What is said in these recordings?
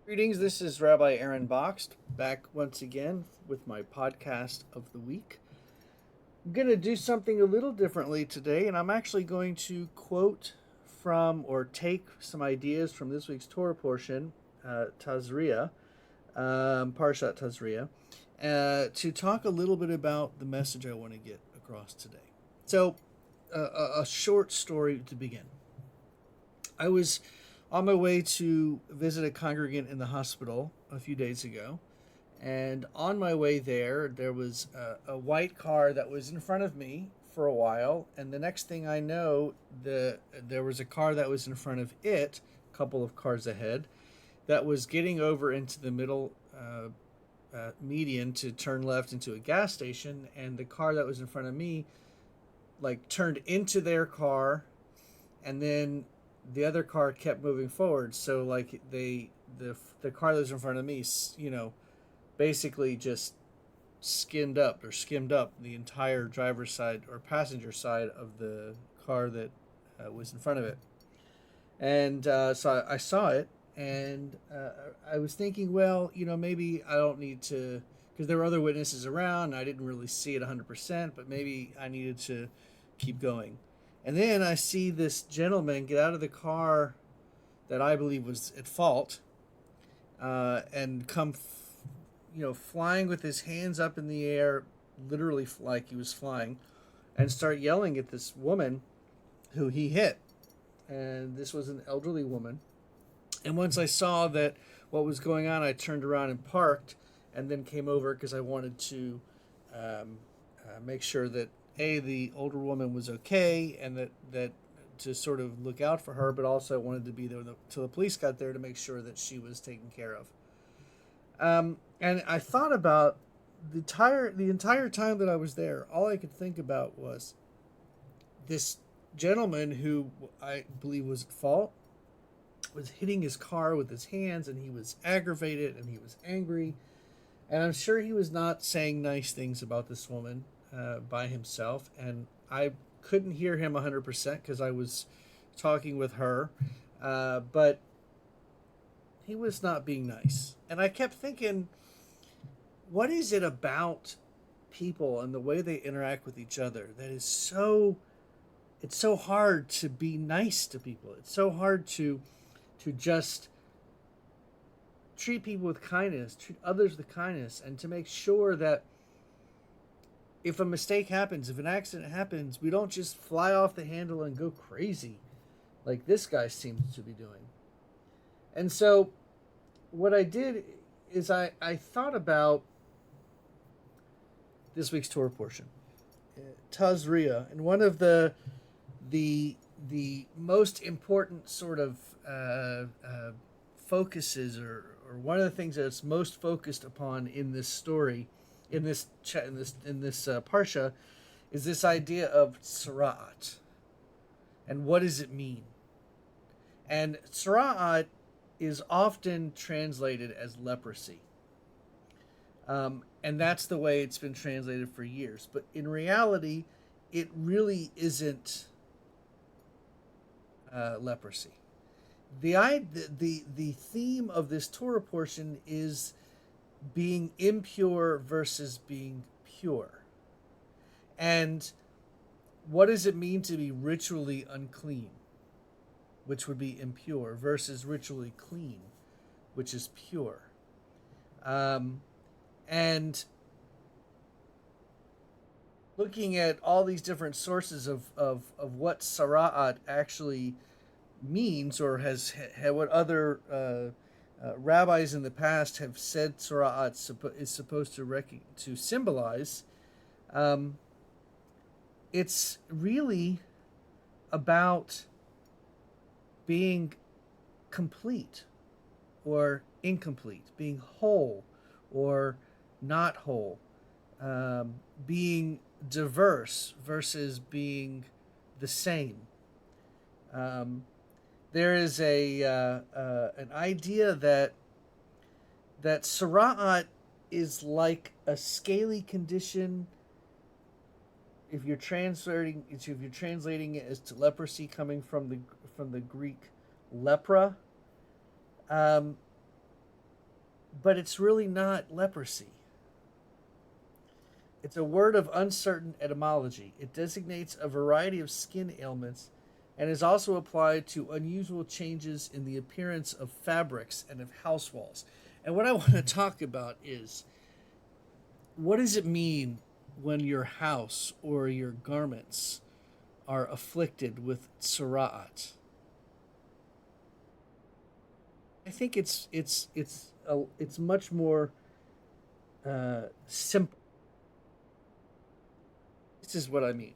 Greetings, this is Rabbi Aaron Boxt, back once again with my podcast of the week. I'm going to do something a little differently today, and I'm actually going to quote from or take some ideas from this week's Torah portion, Tzara'at, Parshat Tzara'at, to talk a little bit about the message I want to get across today. So, a short story to begin. I was on my way to visit a congregant in the hospital a few days ago. And on my way there was a white car that was in front of me for a while. And the next thing I know, there was a car that was in front of it, a couple of cars ahead, that was getting over into the middle median to turn left into a gas station. And the car that was in front of me, like, turned into their car, and then the other car kept moving forward. So like the car that was in front of me, basically just skimmed up the entire driver's side or passenger side of the car that was in front of it. And so I saw it, and I was thinking, well, maybe I don't need to, because there were other witnesses around. And I didn't really see it 100%, but maybe I needed to keep going. And then I see this gentleman get out of the car that I believe was at fault, and come, flying with his hands up in the air, literally like he was flying, and start yelling at this woman who he hit. And this was an elderly woman. And once I saw that what was going on, I turned around and parked, and then came over because I wanted to make sure that the older woman was okay, and that to sort of look out for her, but also wanted to be there till the police got there to make sure that she was taken care of. And I thought about the entire time that I was there. All I could think about was this gentleman who I believe was at fault was hitting his car with his hands, and he was aggravated and he was angry, and I'm sure he was not saying nice things about this woman by himself, and I couldn't hear him 100% because I was talking with her, but he was not being nice. And I kept thinking, what is it about people and the way they interact with each other that is it's so hard to be nice to people. It's so hard to just treat people with kindness, treat others with kindness, and to make sure that if a mistake happens, if an accident happens, we don't just fly off the handle and go crazy like this guy seems to be doing. And so what I did is I thought about this week's Torah portion, Tzara'at, and one of the most important sort of focuses, or one of the things that it's most focused upon in this story, in this parsha, is this idea of Tzara'at, and what does it mean? And Tzara'at is often translated as leprosy, and that's the way it's been translated for years. But in reality, it really isn't leprosy. The theme of this Torah portion is being impure versus being pure. And what does it mean to be ritually unclean, which would be impure, versus ritually clean, which is pure? And looking at all these different sources of what Tzara'at actually means, or what other rabbis in the past have said Tzara'at is supposed to symbolize, it's really about being complete or incomplete, being whole or not whole, being diverse versus being the same. There is an idea that Tzara'at is like a scaly condition. If you're translating it as to leprosy, coming from the Greek lepra, but it's really not leprosy. It's a word of uncertain etymology. It designates a variety of skin ailments and is also applied to unusual changes in the appearance of fabrics and of house walls. And what I want to talk about is, what does it mean when your house or your garments are afflicted with tzara'at? I think it's much more simple. This is what I mean.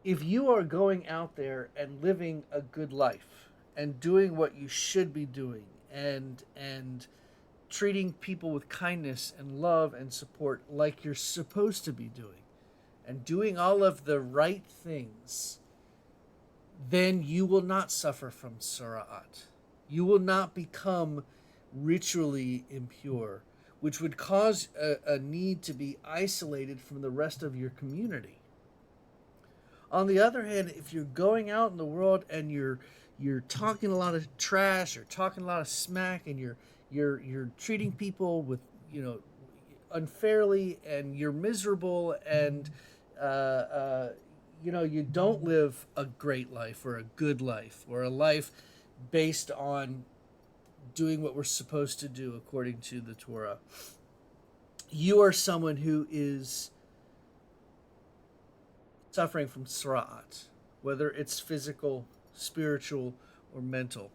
If you are going out there and living a good life and doing what you should be doing, and treating people with kindness and love and support like you're supposed to be doing, and doing all of the right things, then you will not suffer from Tzara'at. You will not become ritually impure, which would cause a need to be isolated from the rest of your community. On the other hand, if you're going out in the world and you're talking a lot of trash or talking a lot of smack, and you're treating people with, unfairly, and you're miserable, and uh, uh, you don't live a great life or a good life or a life based on doing what we're supposed to do according to the Torah. You are someone who is suffering from Tzara'at, whether it's physical, spiritual, or mental.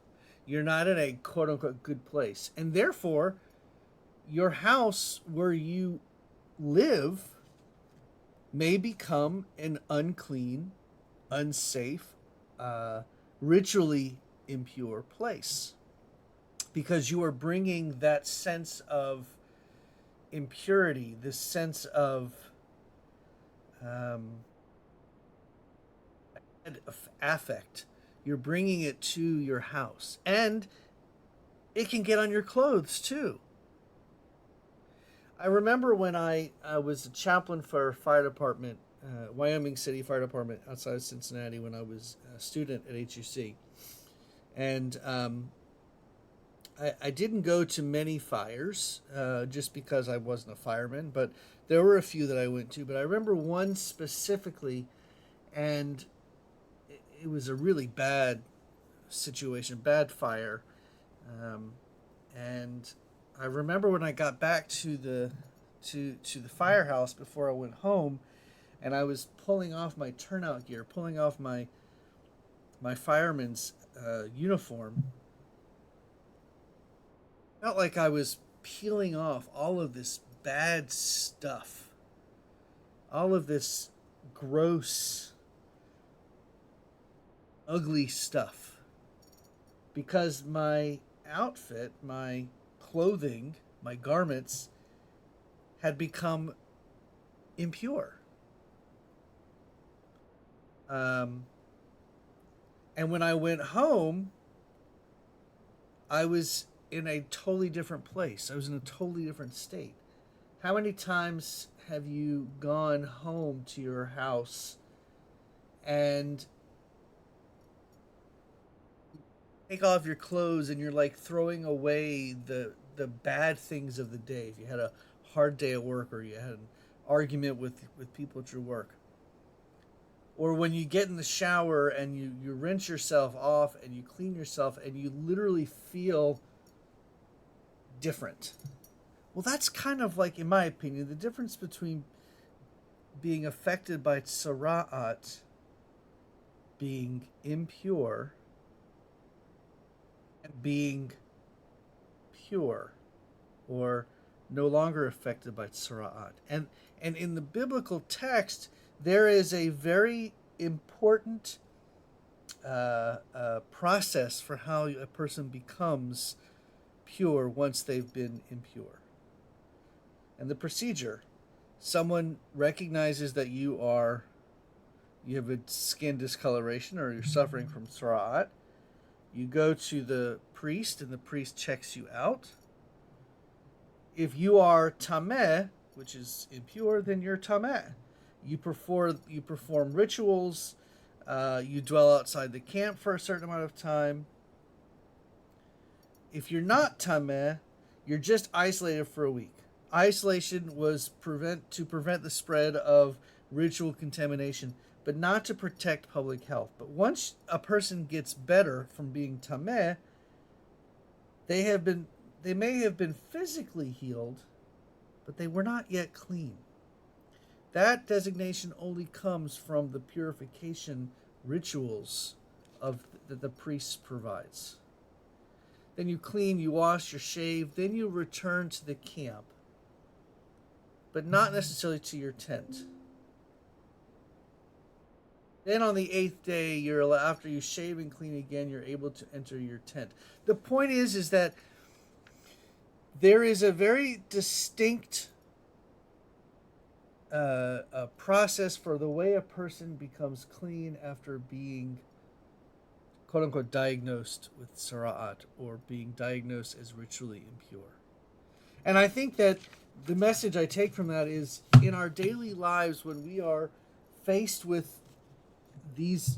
You're not in a quote unquote good place. And therefore, your house where you live may become an unclean, unsafe, ritually impure place, because you are bringing that sense of impurity, this sense of um, affect. You're bringing it to your house, and it can get on your clothes too. I remember when I was a chaplain for a fire department, Wyoming City Fire Department outside of Cincinnati, when I was a student at HUC. And I didn't go to many fires just because I wasn't a fireman, but there were a few that I went to. But I remember one specifically, and it was a really bad situation, bad fire. Um, and I remember when I got back to the firehouse before I went home, and I was pulling off my turnout gear, pulling off my fireman's uniform. Felt like I was peeling off all of this bad stuff, all of this gross, ugly stuff, because my outfit, my clothing, my garments had become impure. Um, and when I went home, I was in a totally different place. I was in a totally different state. How many times have you gone home to your house and take off your clothes, and you're like throwing away the bad things of the day? If you had a hard day at work, or you had an argument with people at your work, or when you get in the shower and you rinse yourself off and you clean yourself and you literally feel different. Well, that's kind of like, in my opinion, the difference between being affected by tzara'at, being impure, and being pure, or no longer affected by tzara'at. And in the biblical text, there is a very important process for how a person becomes pure once they've been impure. And the procedure: someone recognizes that you have a skin discoloration, or you're suffering from tzara'at. You go to the priest, and the priest checks you out. If you are tameh, which is impure, then you're tameh. You perform rituals. You dwell outside the camp for a certain amount of time. If you're not tameh, you're just isolated for a week. Isolation was to prevent the spread of ritual contamination, but not to protect public health. But once a person gets better from being tameh, they may have been physically healed, but they were not yet clean. That designation only comes from the purification rituals that the priest provides. Then you clean, you wash, you shave, then you return to the camp, but not necessarily to your tent. Then on the 8th day, after you shave and clean again, you're able to enter your tent. The point is that there is a very distinct a process for the way a person becomes clean after being, quote unquote, diagnosed with Tzara'at, or being diagnosed as ritually impure. And I think that the message I take from that is, in our daily lives, when we are faced with these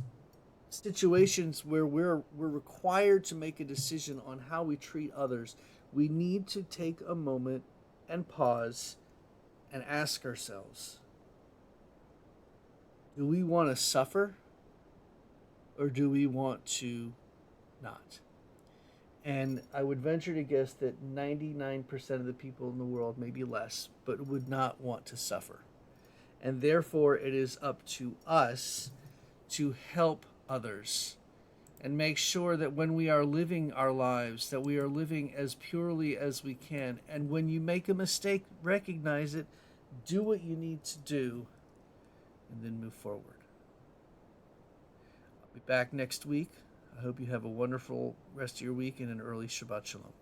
situations where we're required to make a decision on how we treat others, we need to take a moment and pause and ask ourselves, do we want to suffer, or do we want to not? And I would venture to guess that 99% of the people in the world, maybe less, but would not want to suffer. And therefore, it is up to us to help others and make sure that when we are living our lives, that we are living as purely as we can. And when you make a mistake, recognize it, do what you need to do, and then move forward. I'll be back next week. I hope you have a wonderful rest of your week and an early Shabbat Shalom.